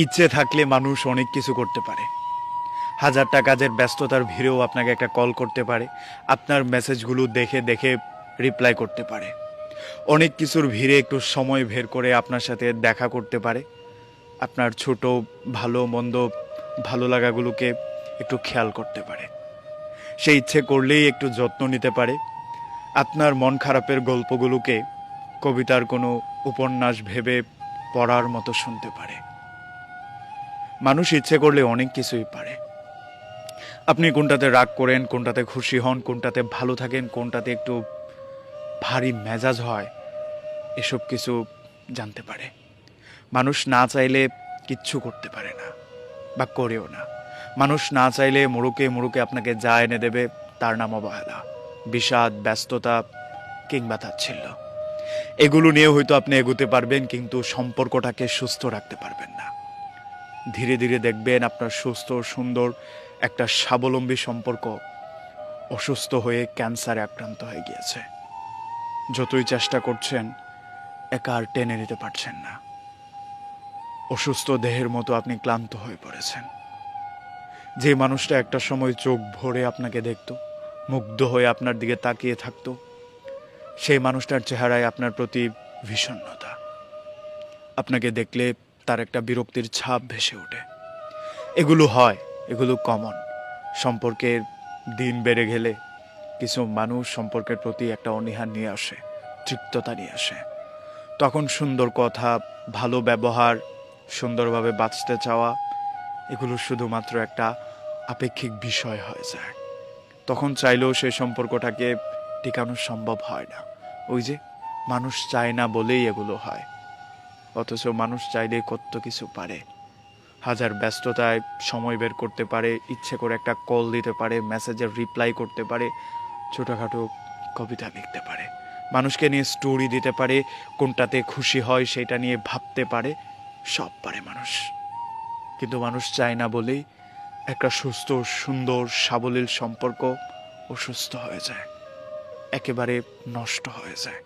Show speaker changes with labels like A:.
A: ইচ্ছে থাকলে মানুষ অনেক কিছু করতে পারে। হাজারটা কাজের ব্যস্ততার ভিড়েও আপনাকে একটা কল করতে পারে, আপনার মেসেজগুলো দেখে দেখে রিপ্লাই করতে পারে। অনেক কিছুর ভিড়ে একটু সময় বের করে আপনার সাথে দেখা করতে পারে, আপনার ছোট ভালো মন্দ ভালো লাগাগুলোকে একটু খেয়াল করতে পারে। সে ইচ্ছে করলেই একটু যত্ন নিতে পারে, আপনার মন খারাপের গল্পগুলোকে কবিতার কোনো উপন্যাস ভেবে পড়ার মতো শুনতে পারে। মানুষ ইচ্ছে করলে অনেক কিছুই পারে। আপনি কোনটাতে রাগ করেন, কোনটাতে খুশি হন, কোনটাতে ভালো থাকেন, কোনটাতে একটু ভারী মেজাজ হয়, এসব কিছু জানতে পারে। মানুষ না চাইলে কিচ্ছু করতে পারে না, বা করেও না। মানুষ না চাইলে মুড়ুকে মুড়ুকে আপনাকে যা এনে দেবে তার নাম অবহেলা, বিষাদ, ব্যস্ততা কিংবা তাচ্ছিল্য। এগুলো নিয়ে হয়তো আপনি এগোতে পারবেন, কিন্তু সম্পর্কটাকে সুস্থ রাখতে পারবেন না। ধীরে ধীরে দেখবেন আপনার সুস্থ সুন্দর একটা স্বাবলম্বী সম্পর্ক অসুস্থ হয়ে ক্যান্সারে আক্রান্ত হয়ে গিয়েছে। যতই চেষ্টা করছেন, একা আর টেনে নিতে পারছেন না। অসুস্থ দেহের মতো আপনি ক্লান্ত হয়ে পড়েছেন। যে মানুষটা একটা সময় চোখ ভরে আপনাকে দেখত, মুগ্ধ হয়ে আপনার দিকে তাকিয়ে থাকতো, সেই মানুষটার চেহারায় আপনার প্রতি বিষণ্ণতা। আপনাকে দেখলে তার একটা বিরক্তির ছাপ ভেসে ওঠে। এগুলো হয়, এগুলো কমন। সম্পর্কের দিন বেড়ে গেলে কিছু মানুষ সম্পর্কের প্রতি একটা অনীহা নিয়ে আসে, তৃপ্ততা নিয়ে আসে। তখন সুন্দর কথা, ভালো ব্যবহার, সুন্দরভাবে বাঁচতে চাওয়া, এগুলো শুধুমাত্র একটা আপেক্ষিক বিষয় হয়ে যায়। তখন চাইলেও সেই সম্পর্কটাকে টিকানো সম্ভব হয় না। ওই যে মানুষ চায় না বলেই এগুলো হয়, অথচ মানুষ চাইলে কত কিছু পারে। হাজার ব্যস্ততায় সময় বের করতে পারে, ইচ্ছে করে একটা কল দিতে পারে, মেসেজের রিপ্লাই করতে পারে, ছোটোখাটো কবিতা লিখতে পারে, মানুষকে নিয়ে স্টোরি দিতে পারে, কোনটাতে খুশি হয় সেটা নিয়ে ভাবতে পারে। সব পারে মানুষ, কিন্তু মানুষ চায় না বলেই একটা সুস্থ সুন্দর সাবলীল সম্পর্ক অসুস্থ হয়ে যায়, একেবারে নষ্ট হয়ে যায়।